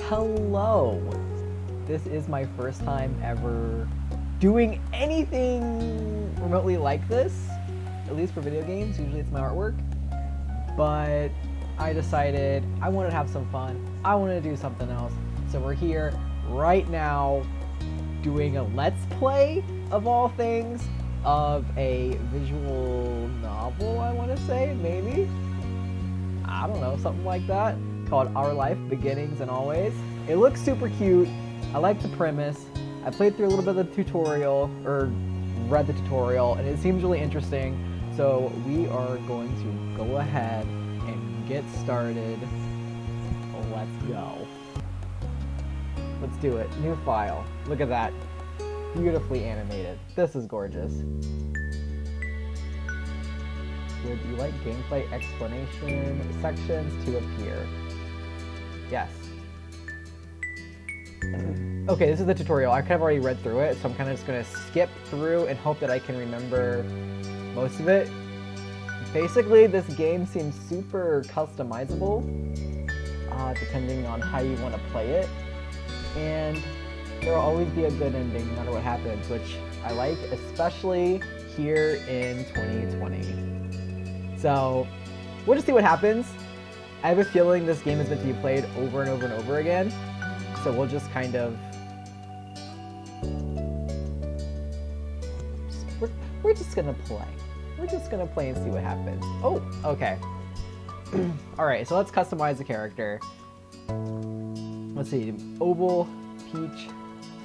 Hello! This is my first time ever doing anything remotely like this, at least for video games. Usually it's my artwork, but I decided I wanted to have some fun. I wanted to do something else, so we're here right now doing a let's play, of all things, of a visual novel, I want to say, maybe? I don't know, something like that, called Our Life, Beginnings and Always. It looks super cute. I like the premise. I played through a little bit of the tutorial, or read the tutorial, and it seems really interesting. So we are going to go ahead and get started. Let's go. Let's do it. New file. Look at that. Beautifully animated. This is gorgeous. Would you like gameplay explanation sections to appear? Yes. Okay, this is the tutorial. I kind of already read through it, so I'm kind of just going to skip through and hope that I can remember most of it. Basically, this game seems super customizable, depending on how you want to play it. And there will always be a good ending no matter what happens, which I like, especially here in 2020. So, we'll just see what happens. I have a feeling this game is meant to be played over and over and over again, so we'll just kind of... We're just gonna play. We're just gonna play and see what happens. Oh, okay. Alright, so let's customize the character. Let's see, oval, peach,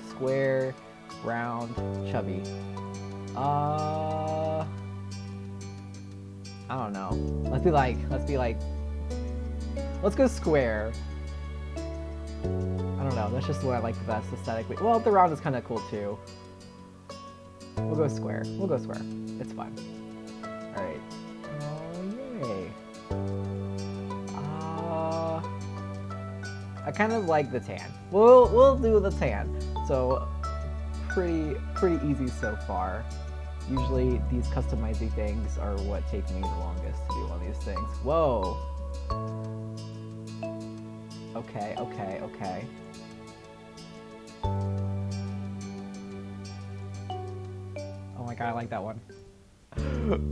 square, round, chubby. I don't know. Let's go square. I don't know, that's just what I like the best aesthetically. Well, the round is kind of cool too. We'll go square. We'll go square. It's fine. Alright. Oh, yay. I kind of like the tan. We'll do the tan. So, pretty easy so far. Usually, these customizing things are what take me the longest to do all these things. Whoa! Okay. Oh my god, I like that one.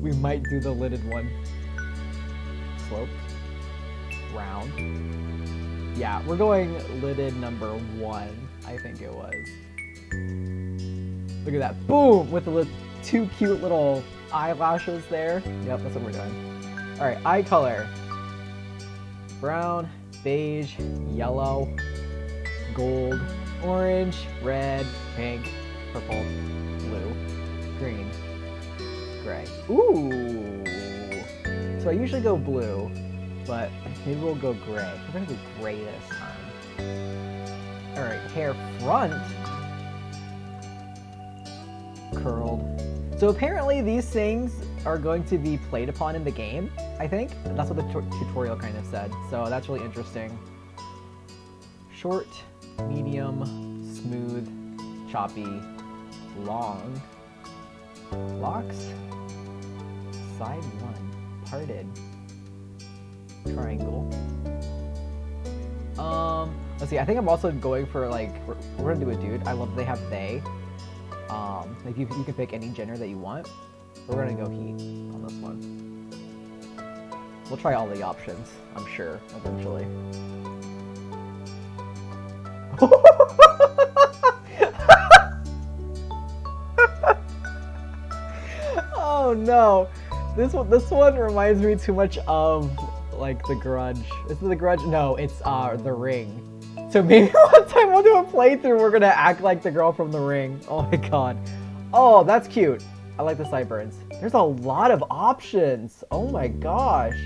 We might do the lidded one. Sloped. Round. Yeah, we're going lidded number 1, I think it was. Look at that. Boom! With the two cute little eyelashes there. Yep, that's what we're doing. Alright, eye color. Brown, beige, yellow, gold, orange, red, pink, purple, blue, green, gray. Ooh! So I usually go blue, but maybe we'll go gray. We're gonna go gray this time. Alright, hair front. Curled. So apparently these things are going to be played upon in the game, I think. That's what the tutorial kind of said, so that's really interesting. Short, medium, smooth, choppy, long, locks, side 1, parted, triangle. Let's see, I think I'm also going for like, we're gonna do a dude. I love that they have they. Like you can pick any gender that you want. We're gonna go he on this one. We'll try all the options, I'm sure, eventually. Oh no! This one reminds me too much of like The Grudge. Is it The Grudge? No, it's The Ring. So maybe one time we'll do a playthrough, we're gonna act like the girl from The Ring. Oh my god. Oh, that's cute. I like the sideburns. There's a lot of options. Oh my gosh.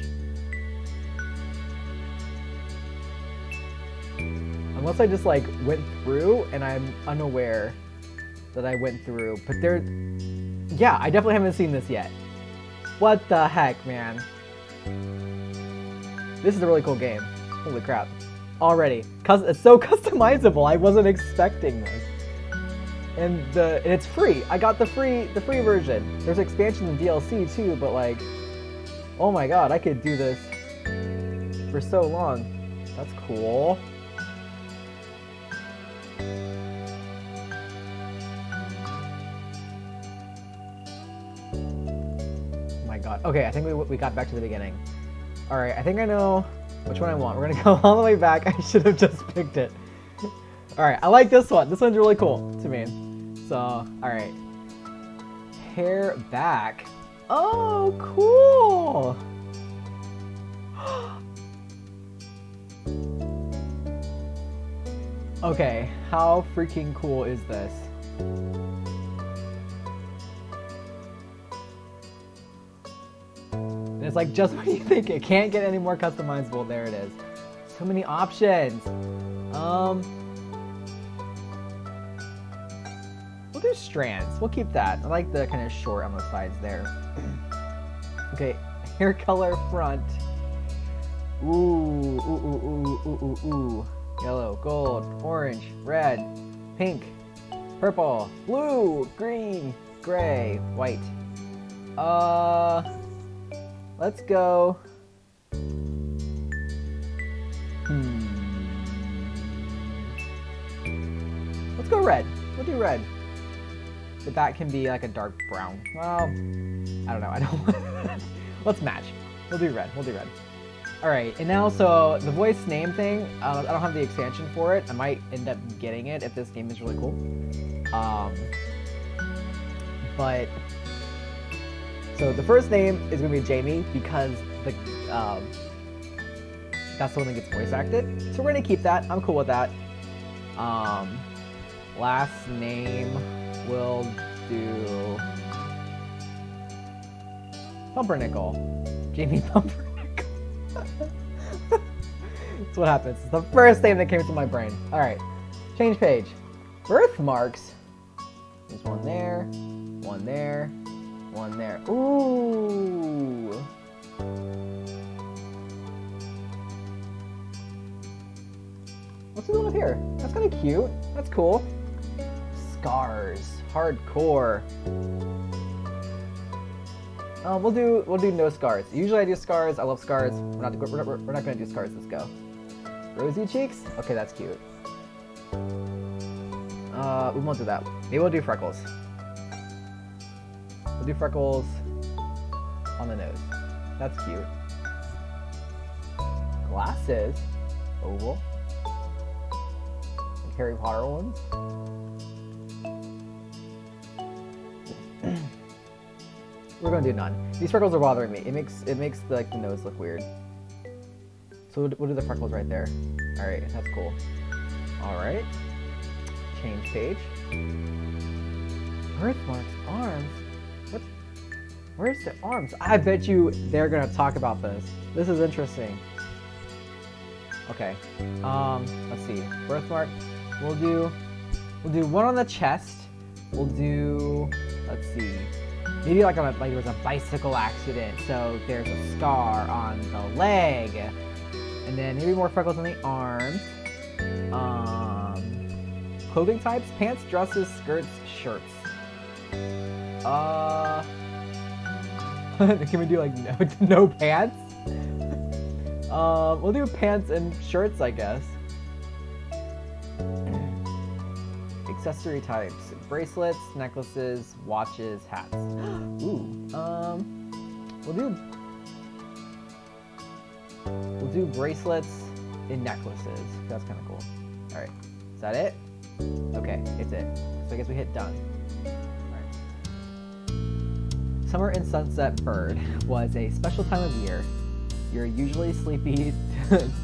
Unless I just like went through and I'm unaware that I went through. But yeah, I definitely haven't seen this yet. What the heck, man? This is a really cool game. Holy crap. Already. It's so customizable. I wasn't expecting this. And it's free. I got the free version. There's expansion and DLC too, but like, oh my god, I could do this for so long. That's cool. Oh my god. Okay, I think we got back to the beginning. Alright, I think I know which one I want. We're gonna go all the way back. I should have just picked it. Alright, I like this one. This one's really cool to me. So, alright. Hair back. Oh, cool! Okay, how freaking cool is this? And it's like just when you think it can't get any more customizable, there it is. So many options. We'll do strands. We'll keep that. I like the kind of short on the sides there. Okay, hair color front. Ooh, ooh, ooh, ooh, ooh, ooh, ooh. Yellow, gold, orange, red, pink, purple, blue, green, gray, white. Let's go. Let's go red. We'll do red. But that can be like a dark brown. Well, I don't know. I don't. Let's match. We'll do red. We'll do red. All right, and now so the voice name thing. I don't have the expansion for it. I might end up getting it if this game is really cool. But so the first name is gonna be Jamie because the that's the one that gets voice acted. So we're gonna keep that. I'm cool with that. Last name will do Pumpernickel. Jamie Pumpernickel. That's what happens. It's the first name that came to my brain. Alright. Change page. Birthmarks. There's one there. One there. One there. Ooh. What's the one up here? That's kind of cute. That's cool. Scars. Hardcore. We'll do no scars. Usually I do scars. I love scars. We're not gonna do scars. Let's go. Rosy cheeks. Okay, that's cute. We won't do that. Maybe we'll do freckles. We'll do freckles on the nose. That's cute. Glasses. Oval. Like Harry Potter ones. We're gonna do none. These freckles are bothering me. It makes the nose look weird. So we'll do the freckles right there. All right, that's cool. All right. Change page. Birthmarks, arms. What? Where's the arms? I bet you they're gonna talk about this. This is interesting. Okay. Let's see. Birthmark. We'll do one on the chest. We'll do. Let's see. Maybe like there was a bicycle accident, so there's a scar on the leg, and then maybe more freckles on the arms. Clothing types: pants, dresses, skirts, shirts. Can we do like no pants? We'll do pants and shirts, I guess. Accessory types: bracelets, necklaces, watches, hats. Ooh. We'll do bracelets and necklaces. That's kind of cool. All right. Is that it? Okay, it's it. So I guess we hit done. All right. Summer and sunset bird was a special time of year. Your usually sleepy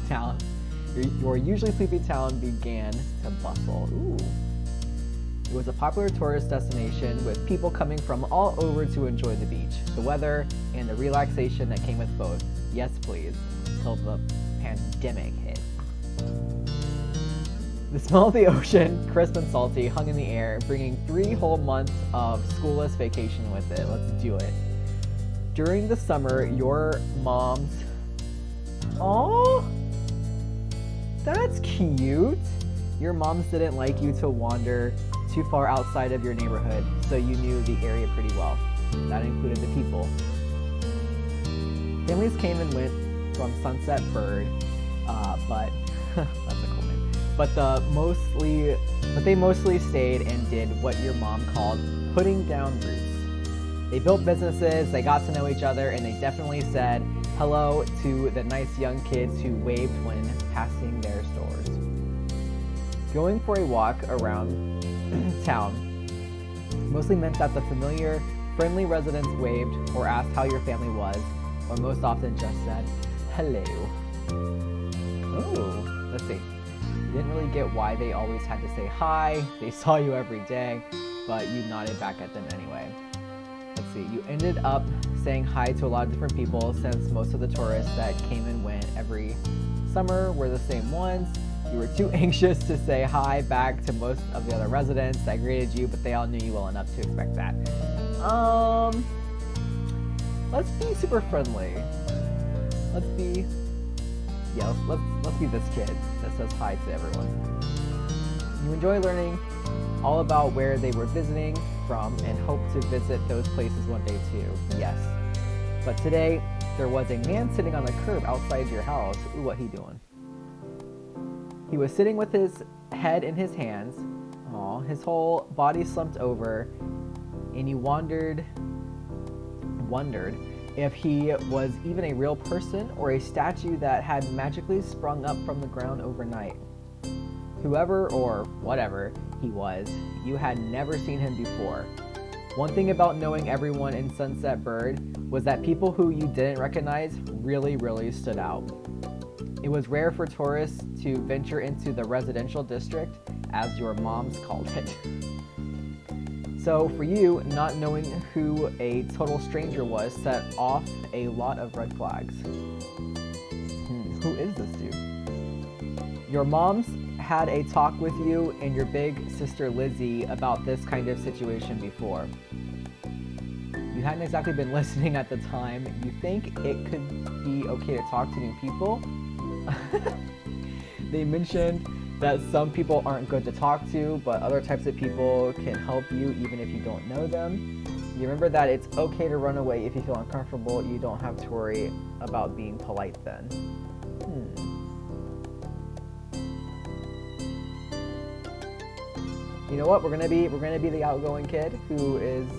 town began to bustle. Ooh. It was a popular tourist destination with people coming from all over to enjoy the beach, the weather, and the relaxation that came with both. Yes, please, until the pandemic hit. The smell of the ocean, crisp and salty, hung in the air, bringing 3 whole months of schoolless vacation with it. Let's do it. During the summer, your mom's... Aww! That's cute! Your moms didn't like you to wander too far outside of your neighborhood, so you knew the area pretty well. That included the people. Families came and went from Sunset Bird, but that's a cool name. but they mostly stayed and did what your mom called putting down roots. They built businesses, they got to know each other, and they definitely said hello to the nice young kids who waved when passing their stores. Going for a walk around town mostly meant that the familiar, friendly residents waved or asked how your family was, or most often just said, hello. Oh, let's see. You didn't really get why they always had to say hi. They saw you every day, but you nodded back at them anyway. Let's see, you ended up saying hi to a lot of different people since most of the tourists that came and went every summer were the same ones. You were too anxious to say hi back to most of the other residents that greeted you, but they all knew you well enough to expect that. Let's be super friendly. Let's be this kid that says hi to everyone. You enjoy learning all about where they were visiting from and hope to visit those places one day too. Yes. But today, there was a man sitting on the curb outside your house. Ooh, what he doing? He was sitting with his head in his hands. Aw, his whole body slumped over, and you wondered if he was even a real person or a statue that had magically sprung up from the ground overnight. Whoever or whatever he was, you had never seen him before. One thing about knowing everyone in Sunset Bird was that people who you didn't recognize really, really stood out. It was rare for tourists to venture into the residential district, as your moms called it. So for you, not knowing who a total stranger was set off a lot of red flags. Who is this dude? Your moms had a talk with you and your big sister Lizzie about this kind of situation before. You hadn't exactly been listening at the time. You think it could be okay to talk to new people? They mentioned that some people aren't good to talk to, but other types of people can help you even if you don't know them. You remember that it's okay to run away if you feel uncomfortable. You don't have to worry about being polite then. You know what? We're gonna be the outgoing kid who is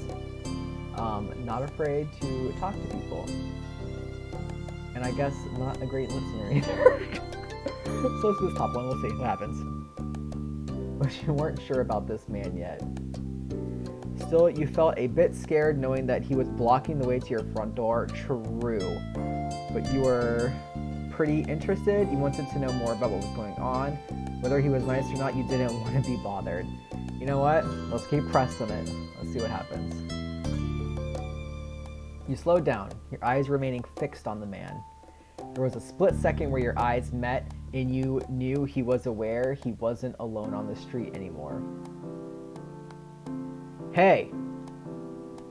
not afraid to talk to people. And I guess not a great listener either. So let's do this top one. We'll see what happens. But you weren't sure about this man yet. Still, you felt a bit scared knowing that he was blocking the way to your front door. True. But you were pretty interested. You wanted to know more about what was going on. Whether he was nice or not, you didn't want to be bothered. You know what? Let's keep pressing it. Let's see what happens. You slowed down, your eyes remaining fixed on the man. There was a split second where your eyes met and you knew he was aware he wasn't alone on the street anymore. Hey!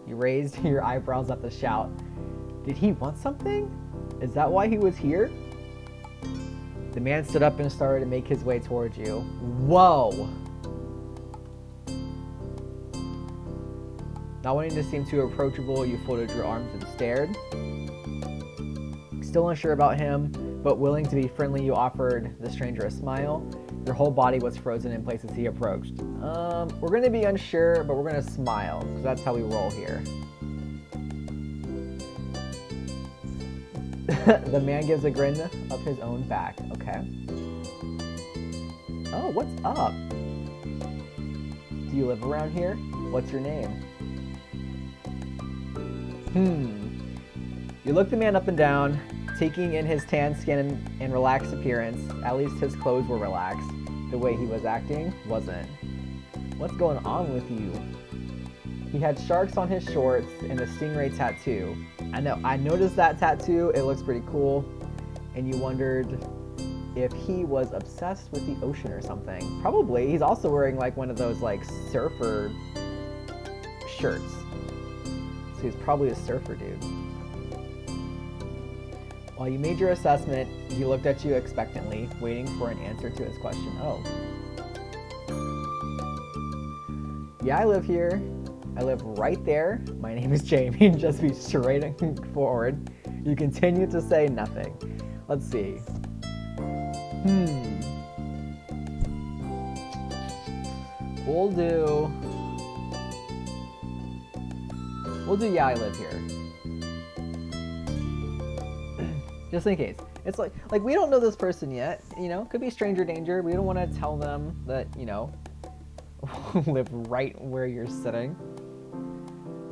You raised your eyebrows at the shout. Did he want something? Is that why he was here? The man stood up and started to make his way towards you. Whoa! Not wanting to seem too approachable, you folded your arms and stared. Still unsure about him, but willing to be friendly, you offered the stranger a smile. Your whole body was frozen in place as he approached. We're gonna be unsure, but we're gonna smile, because that's how we roll here. The man gives a grin of his own back. Okay. Oh, what's up? Do you live around here? What's your name? You looked the man up and down, taking in his tan skin and relaxed appearance. At least his clothes were relaxed. The way he was acting wasn't. What's going on with you? He had sharks on his shorts and a stingray tattoo. I noticed that tattoo. It looks pretty cool. And you wondered if he was obsessed with the ocean or something. Probably. He's also wearing like one of those like surfer shirts. So he's probably a surfer dude. While you made your assessment, he looked at you expectantly, waiting for an answer to his question. Oh. Yeah, I live here. I live right there. My name is Jamie. Just be straight forward. You continue to say nothing. Let's see. We'll do yeah, I live here. Just in case. It's like we don't know this person yet, you know? Could be stranger danger. We don't want to tell them that, you know, live right where you're sitting.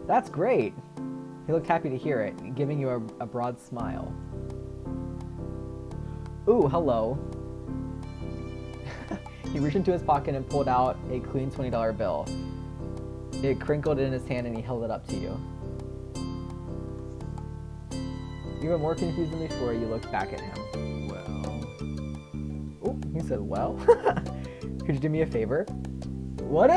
That's great. He looked happy to hear it, giving you a broad smile. Ooh, hello. He reached into his pocket and pulled out a clean $20 bill. It crinkled in his hand and he held it up to you. Even more confused than before, you looked back at him. Well... Oh, he said, well? Could you do me a favor? What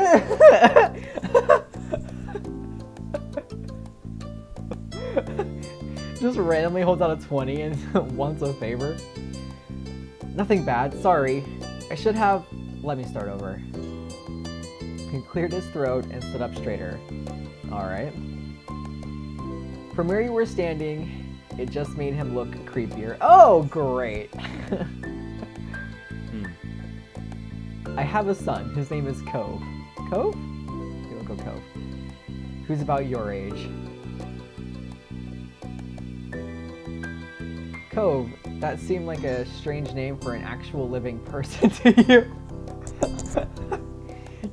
Just randomly holds out a 20 and wants a favor? Nothing bad, sorry. I should have... Let me start over. He cleared his throat and stood up straighter. Alright. From where you were standing, it just made him look creepier. Oh, great! I have a son. His name is Cove. Cove? Okay, we'll go Cove. Who's about your age. Cove, that seemed like a strange name for an actual living person to you.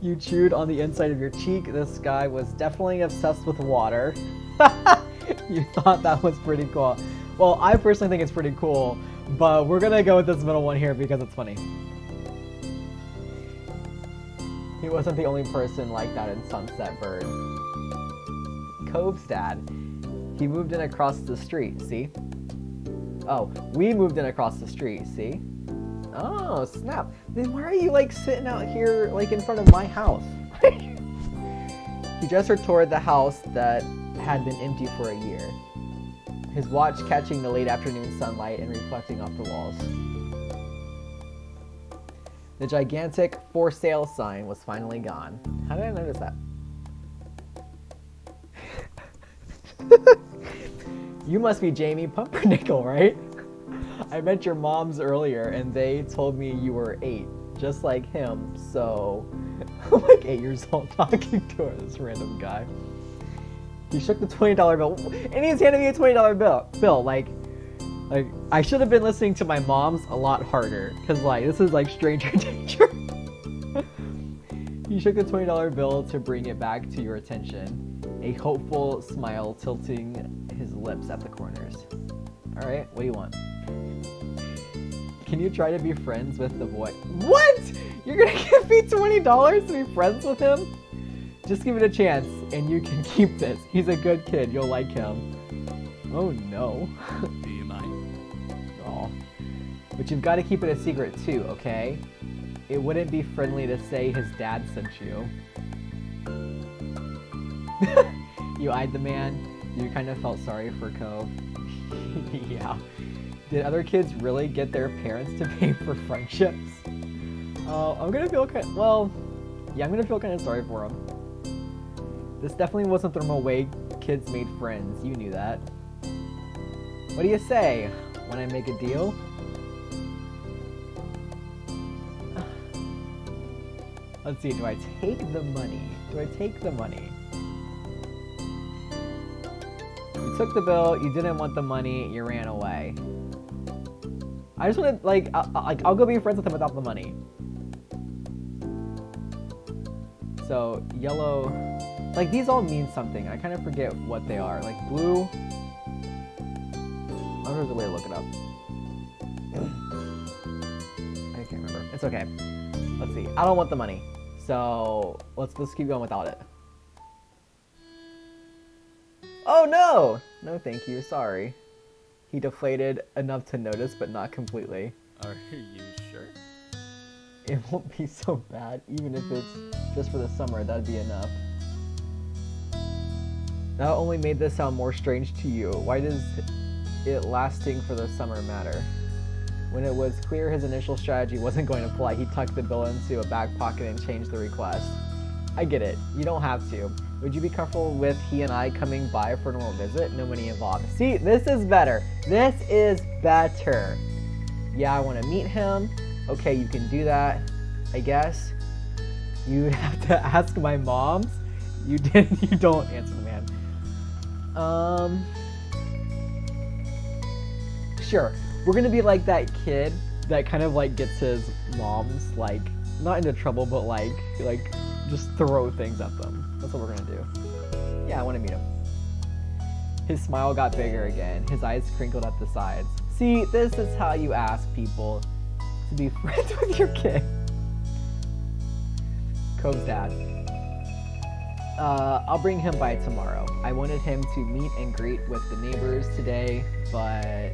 You chewed on the inside of your cheek. This guy was definitely obsessed with water. You thought that was pretty cool. Well, I personally think it's pretty cool, but we're gonna go with this middle one here because it's funny. He wasn't the only person like that in Sunset Bird. Cove's dad. He moved in across the street, see? Oh, we moved in across the street, see? Oh, snap. Then why are you, like, sitting out here, like, in front of my house? He gestured toward the house that had been empty for a year. His watch catching the late afternoon sunlight and reflecting off the walls. The gigantic for sale sign was finally gone. How did I notice that? You must be Jamie Pumpernickel, right? I met your moms earlier and they told me you were 8, just like him, so... I'm like 8 years old talking to this random guy. He shook the $20 bill, and he's handing me a $20 bill. Like I should have been listening to my mom's a lot harder, cause like this is like stranger danger. He shook the $20 bill to bring it back to your attention, a hopeful smile tilting his lips at the corners. All right, what do you want? Can you try to be friends with the boy? What? You're gonna give me $20 to be friends with him? Just give it a chance, and you can keep this. He's a good kid. You'll like him. Oh, no. Do you mind? Oh. But you've got to keep it a secret, too, okay? It wouldn't be friendly to say his dad sent you. You eyed the man. You kind of felt sorry for Cove. Yeah. Did other kids really get their parents to pay for friendships? I'm gonna feel kind. Well, yeah, I'm gonna feel kind of sorry for him. This definitely wasn't the normal way kids made friends. You knew that. What do you say? When I make a deal? Let's see. Do I take the money? Do I take the money? You took the bill. You didn't want the money. You ran away. I just want to I'll go be friends with him without the money. So yellow, like these all mean something. I kind of forget what they are. Like blue. I wonder if there's a way to look it up. I can't remember. It's okay. Let's see. I don't want the money, so let's keep going without it. Oh no! No, thank you. Sorry. He deflated enough to notice, but not completely. Are you sure? It won't be so bad, even if it's just for the summer, that'd be enough. That only made this sound more strange to you. Why does it lasting for the summer matter? When it was clear his initial strategy wasn't going to fly, he tucked the bill into a back pocket and changed the request. I get it. You don't have to. Would you be comfortable with he and I coming by for a normal visit? No money involved. See, this is better. This is better. Yeah, I want to meet him. Okay, you can do that, I guess. You have to ask my moms. You didn't. You don't answer the man. Sure. We're gonna be like that kid that kind of like gets his mom's like not into trouble, but like just throw things at them. That's what we're gonna do. Yeah, I want to meet him. His smile got bigger again. His eyes crinkled at the sides. See, this is how you ask people to be friends with your kid. Cove's dad. I'll bring him by tomorrow. I wanted him to meet and greet with the neighbors today, but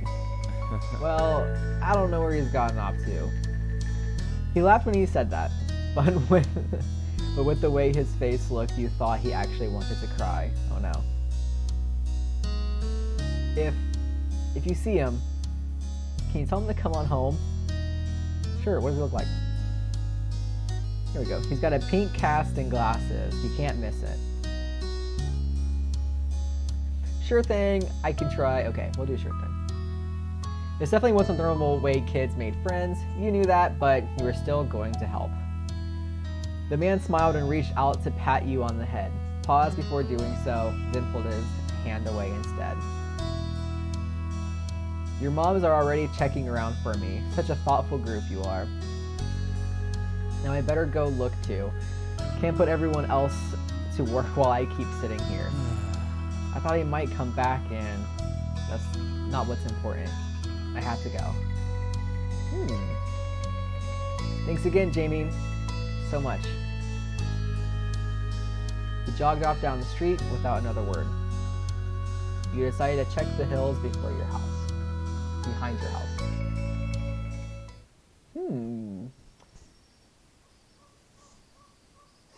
well, I don't know where he's gotten off to. He laughed when he said that, but with the way his face looked, you thought he actually wanted to cry. Oh no. If you see him, can you tell him to come on home? Sure, what does he look like? Here we go. He's got a pink cast and glasses. You can't miss it. Sure thing, I can try. Okay, we'll do a sure thing. This definitely wasn't the normal way kids made friends. You knew that, but you were still going to help. The man smiled and reached out to pat you on the head. Paused before doing so, then pulled his hand away instead. Your moms are already checking around for me. Such a thoughtful group you are. Now I better go look too. Can't put everyone else to work while I keep sitting here. I thought he might come back and that's not what's important. I have to go. Thanks again, Jamie. So much. He jogged off down the street without another word. You decided to check the hills before your house. Behind your house.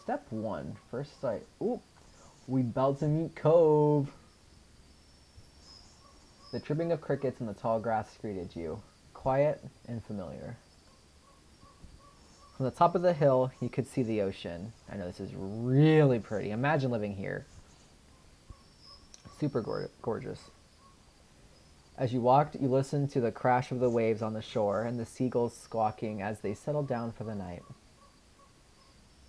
Step 1, first sight. Ooh, we about to meet Cove. The tripping of crickets in the tall grass greeted you, quiet and familiar. From the top of the hill, you could see the ocean. I know this is really pretty. Imagine living here. Super gorgeous. As you walked, you listened to the crash of the waves on the shore and the seagulls squawking as they settled down for the night.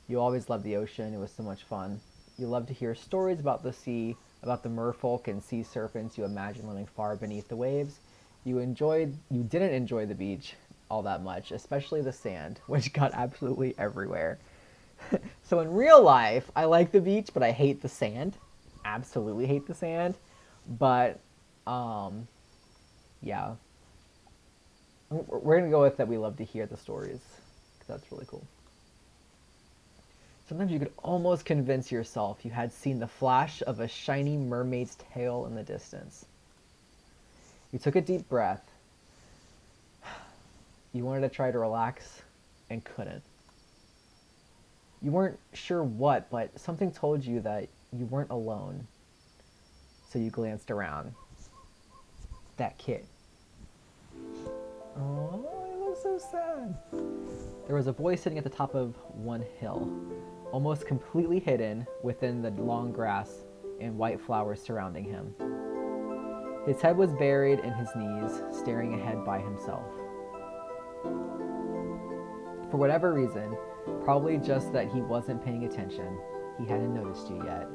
You always loved the ocean. It was so much fun. You loved to hear stories about the sea, about the merfolk and sea serpents you imagined living far beneath the waves. You didn't enjoy the beach all that much, especially the sand, which got absolutely everywhere. So in real life, I like the beach, but I hate the sand. Absolutely hate the sand. But, yeah. We're going to go with that we love to hear the stories, because that's really cool. Sometimes you could almost convince yourself you had seen the flash of a shiny mermaid's tail in the distance. You took a deep breath. You wanted to try to relax and couldn't. You weren't sure what, but something told you that you weren't alone. So you glanced around. That kid. Oh, it looks so sad. There was a boy sitting at the top of one hill, almost completely hidden within the long grass and white flowers surrounding him. His head was buried in his knees, staring ahead by himself. For whatever reason, probably just that he wasn't paying attention, he hadn't noticed you yet.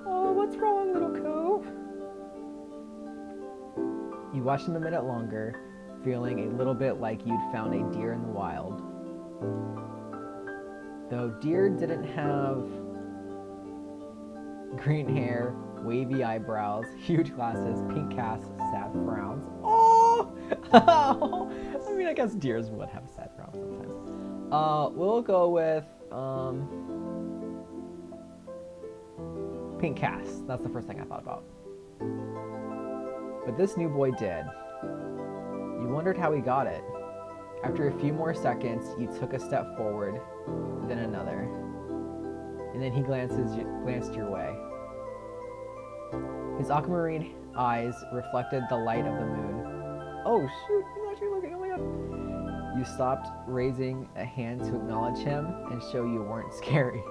Oh, what's wrong, little Cove? You watched him a minute longer, feeling a little bit like you'd found a deer in the wild. Though deer didn't have green hair, wavy eyebrows, huge glasses, pink casts, sad frowns. Oh! I mean, I guess deers would have sad frowns sometimes. We'll go with pink casts. That's the first thing I thought about. But this new boy did. You wondered how he got it. After a few more seconds, you took a step forward, then another. And then he glanced your way. His aquamarine eyes reflected the light of the moon. Oh shoot, he's actually looking, oh my god. You stopped, raising a hand to acknowledge him and show you weren't scary.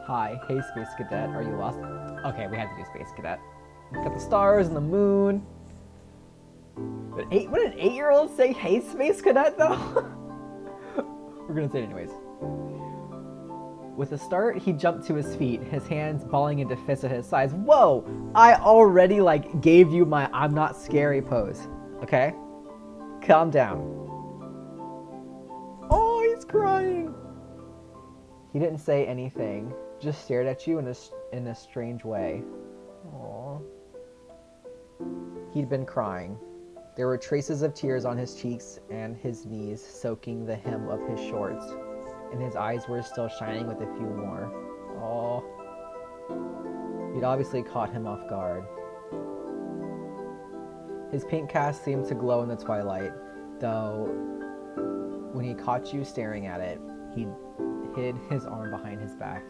Hi, hey Space Cadet, are you lost? Okay, we had to do Space Cadet. Got the stars and the moon. Would an 8-year-old say, hey Space Cadet though? We're gonna say it anyways. With a start, he jumped to his feet, his hands balling into fists at his sides. Whoa! I already, like, gave you my I'm not scary pose. Okay? Calm down. Oh, he's crying! He didn't say anything, just stared at you in a strange way. Aww. He'd been crying. There were traces of tears on his cheeks and his knees, soaking the hem of his shorts. And his eyes were still shining with a few more. Oh. You'd obviously caught him off guard. His pink cast seemed to glow in the twilight, though when he caught you staring at it, he hid his arm behind his back.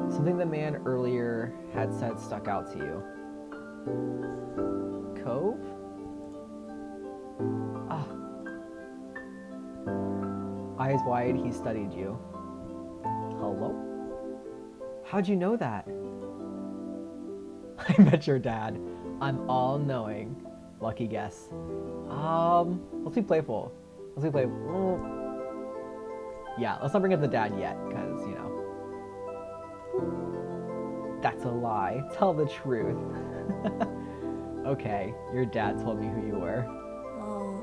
Something the man earlier had said stuck out to you. Cove? Ah. Eyes wide, he studied you. Hello? How'd you know that? I met your dad. I'm all-knowing. Lucky guess. Let's be playful. Yeah, let's not bring up the dad yet, because, you know. That's a lie. Tell the truth. Okay, your dad told me who you were. Oh.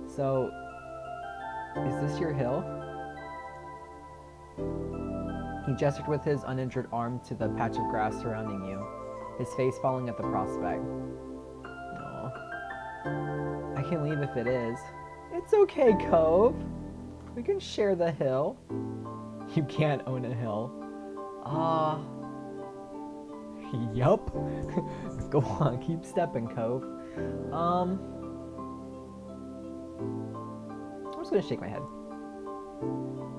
So, is this your hill? He gestured with his uninjured arm to the patch of grass surrounding you, his face falling at the prospect. Aw. I can leave if it is. It's okay, Cove. We can share the hill. You can't own a hill. Yup. Go on, keep stepping, Cove. I'm just gonna shake my head.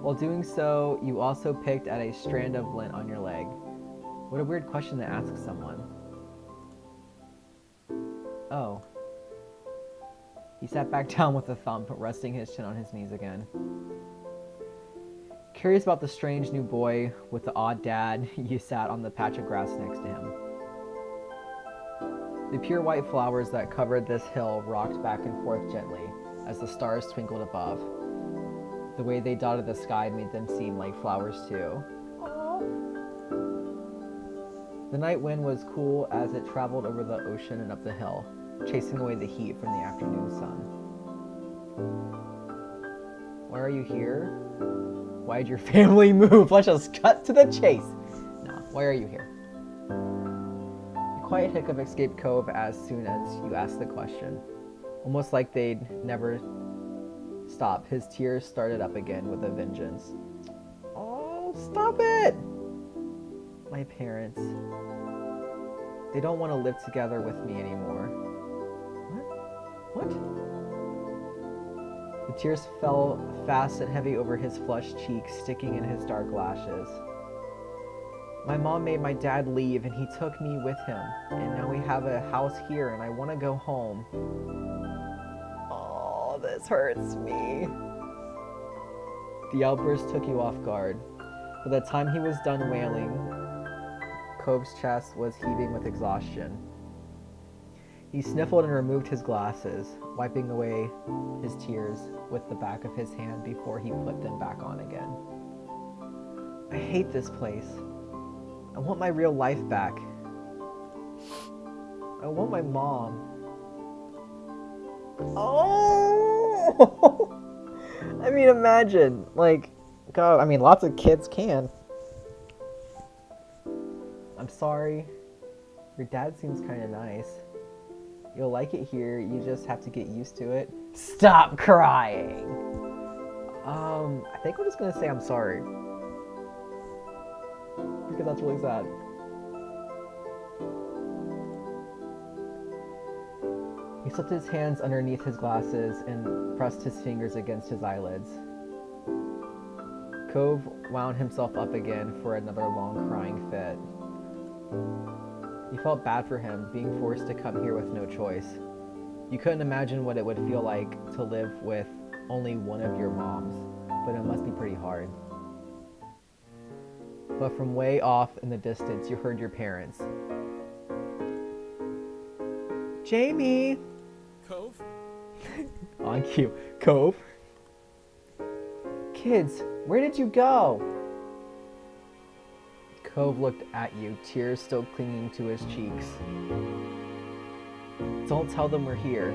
While doing so, you also picked at a strand of lint on your leg. What a weird question to ask someone. Oh. He sat back down with a thump, resting his chin on his knees again. Curious about the strange new boy with the odd dad, you sat on the patch of grass next to him. The pure white flowers that covered this hill rocked back and forth gently as the stars twinkled above. The way they dotted the sky made them seem like flowers too. Aww. The night wind was cool as it traveled over the ocean and up the hill, chasing away the heat from the afternoon sun. Why are you here? Why'd your family move? Let's just cut to the chase. No, why are you here? A quiet hiccup escaped Cove as soon as you asked the question. Almost like they'd never stop. His tears started up again with a vengeance. Oh, stop it! My parents. They don't want to live together with me anymore. What? The tears fell fast and heavy over his flushed cheeks, sticking in his dark lashes. My mom made my dad leave and he took me with him. And now we have a house here and I want to go home. Oh, this hurts me. The outburst took you off guard. By the time he was done wailing, Cove's chest was heaving with exhaustion. He sniffled and removed his glasses, wiping away his tears with the back of his hand before he put them back on again. I hate this place. I want my real life back. I want my mom. Oh! I mean, imagine. Like, God, I mean, lots of kids can. I'm sorry. Your dad seems kind of nice. You'll like it here, you just have to get used to it. Stop crying! I think I'm just gonna say I'm sorry. Because that's really sad. He slipped his hands underneath his glasses and pressed his fingers against his eyelids. Cove wound himself up again for another long crying fit. You felt bad for him, being forced to come here with no choice. You couldn't imagine what it would feel like to live with only one of your moms, but it must be pretty hard. But from way off in the distance, you heard your parents. Jamie! Cove? On cue. Cove? Kids, where did you go? Cove looked at you, tears still clinging to his cheeks. Don't tell them we're here.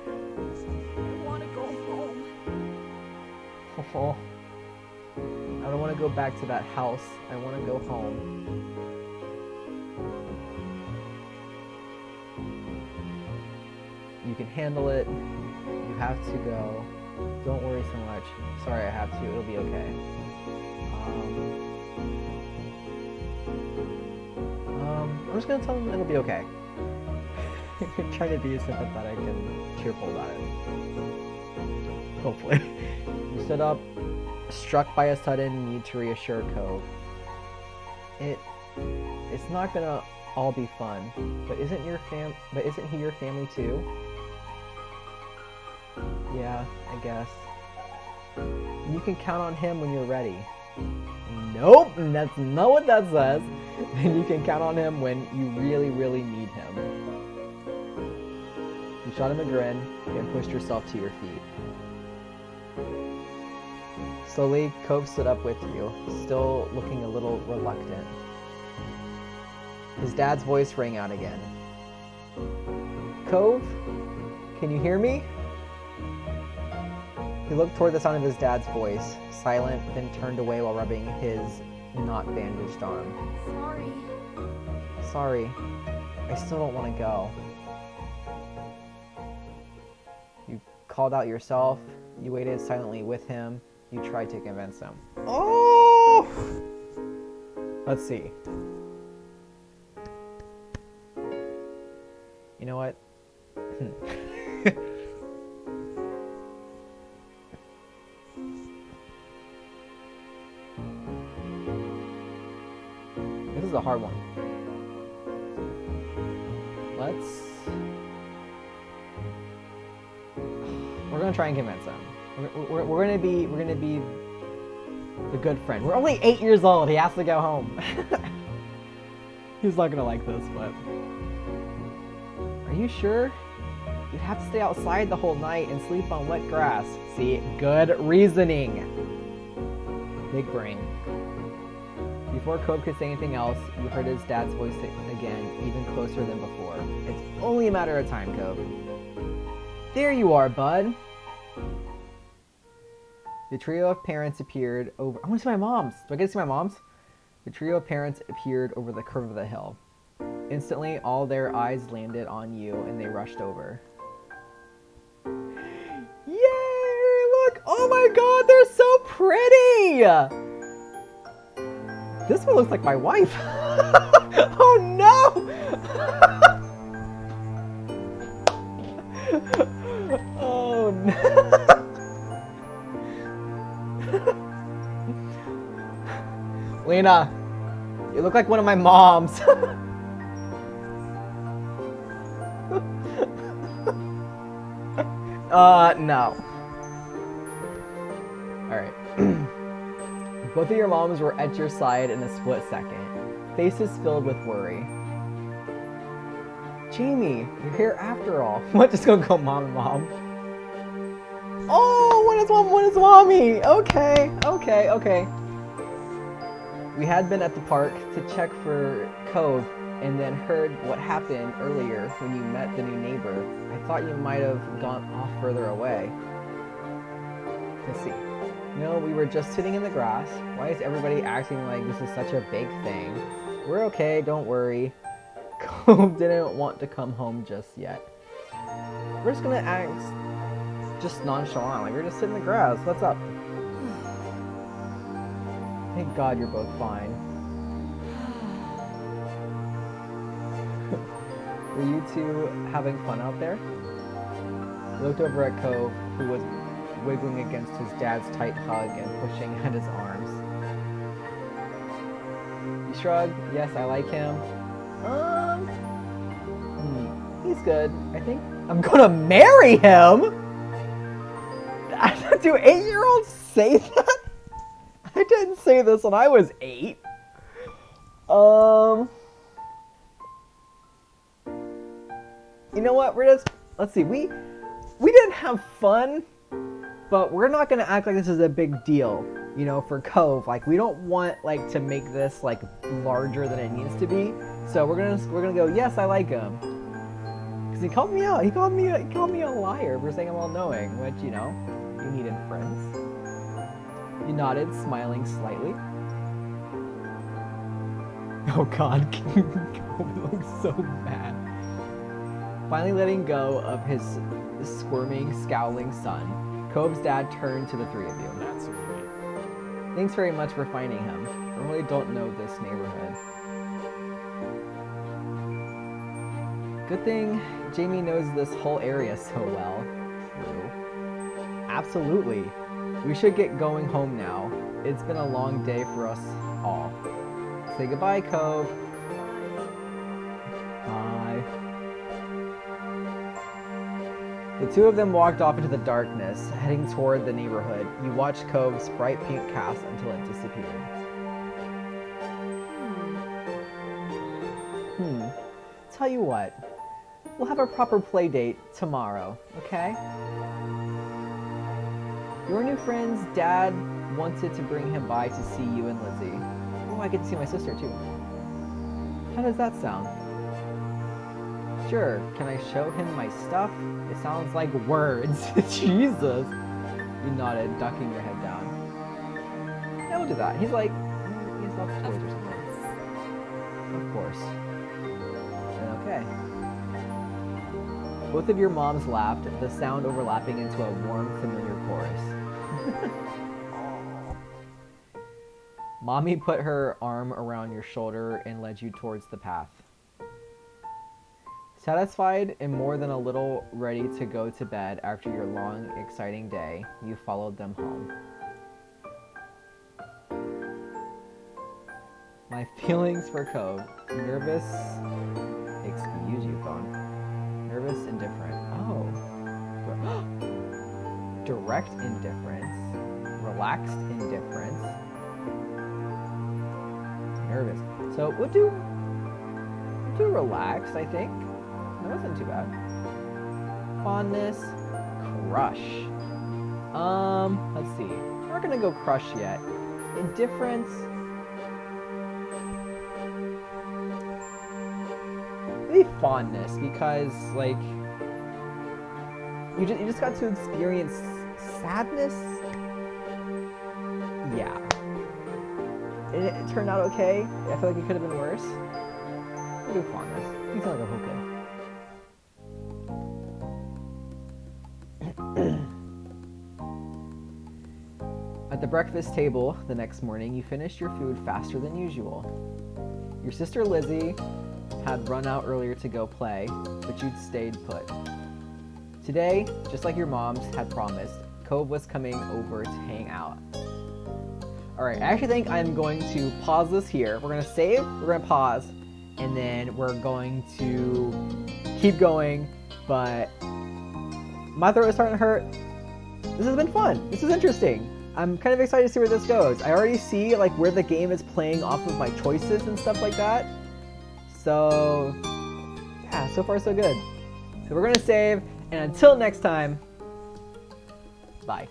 I want to go home. Oh, I don't want to go back to that house. I want to go home. You can handle it. You have to go. Don't worry so much. Sorry, I have to. It'll be okay. I'm just gonna tell them it'll be okay. Trying to be sympathetic and cheerful about it. Hopefully. You stood up, struck by a sudden need to reassure Cove. It's not gonna all be fun, but isn't he your family too? Yeah, I guess. You can count on him when you're ready. Nope, that's not what that says. Then you can count on him when you really, really need him. You shot him a grin and pushed yourself to your feet. Slowly, Cove stood up with you, still looking a little reluctant. His dad's voice rang out again. Cove, can you hear me? He looked toward the sound of his dad's voice, silent, then turned away while rubbing his not bandaged arm. Sorry. Sorry, I still don't want to go. You called out yourself, you waited silently with him, you tried to convince him. Oh! Let's see. You know what? This is a hard one. We're gonna try and convince him. We're gonna be the good friend. We're only 8 years old. He has to go home. He's not gonna like this, but are you sure? You'd have to stay outside the whole night and sleep on wet grass. See, good reasoning. Big brain. Before Cove could say anything else, you heard his dad's voice again, even closer than before. It's only a matter of time, Cove. There you are, bud. The trio of parents appeared over... I want to see my mom's. Do I get to see my mom's? The trio of parents appeared over the curve of the hill. Instantly, all their eyes landed on you, and they rushed over. Yay! Look! Oh my god, they're so pretty! This one looks like my wife. Oh no! Oh no! Lena, you look like one of my moms. No. Alright. Both of your moms were at your side in a split second, faces filled with worry. Jamie, you're here after all. What, just gonna go mom and mom? Oh, one is mom, one is mommy! Okay. We had been at the park to check for Cove and then heard what happened earlier when you met the new neighbor. I thought you might have gone off further away. Let's see. No, we were just sitting in the grass. Why is everybody acting like this is such a big thing? We're okay, don't worry. Cove didn't want to come home just yet. We're just gonna act just nonchalant, like we're just sitting in the grass. What's up? Thank God you're both fine. Were you two having fun out there? He looked over at Cove, who was wiggling against his dad's tight hug and pushing at his arms. He shrugged. Yes, I like him. He's good. I think I'm gonna marry him! Do 8-year-olds say that? I didn't say this when I was 8. You know what? Let's see. We didn't have fun But we're not gonna act like this is a big deal, you know, for Cove. Like, we don't want like to make this like larger than it needs to be. So we're gonna go, yes, I like him. Cause he called me out. He called me a liar for saying I'm all knowing, which, you know, you need in friends. You nodded, smiling slightly. Oh god, Cove looks so bad. Finally letting go of his squirming, scowling son, Cove's dad turned to the three of you. That's a relief. Thanks very much for finding him. I really don't know this neighborhood. Good thing Jamie knows this whole area so well. True. Absolutely. We should get going home now. It's been a long day for us all. Say goodbye, Cove. Bye. The two of them walked off into the darkness, heading toward the neighborhood. You watched Cove's bright pink cast until it disappeared. Tell you what, we'll have a proper play date tomorrow, okay? Your new friend's dad wanted to bring him by to see you and Lizzie. Oh, I get to see my sister too. How does that sound? Sure, can I show him my stuff? It sounds like words. Jesus! You nodded, ducking your head down. Yeah, we'll do that. He's like, he's off toys or something. Of course. Then okay. Both of your moms laughed, the sound overlapping into a warm, familiar chorus. Mommy put her arm around your shoulder and led you towards the path. Satisfied and more than a little ready to go to bed after your long, exciting day, you followed them home. My feelings for Cove. Nervous. Excuse you, phone. Nervous, indifferent. Oh. Direct indifference. Relaxed indifference. Nervous. So we'll do relaxed, I think. That wasn't too bad. Fondness. Crush. Let's see. We're not gonna go crush yet. Indifference. Maybe fondness, because like you just got to experience sadness. Yeah. It turned out okay. I feel like it could have been worse. We'll do fondness. You sound like a whole kid. At the breakfast table the next morning, you finished your food faster than usual. Your sister Lizzie had run out earlier to go play, but you'd stayed put. Today, just like your moms had promised, Cove was coming over to hang out. Alright, I actually think I'm going to pause this here. We're going to save, we're going to pause, and then we're going to keep going, but my throat is starting to hurt. This has been fun. This is interesting. I'm kind of excited to see where this goes. I already see like where the game is playing off of my choices and stuff like that. So, yeah, so far so good. So we're going to save, and until next time, bye.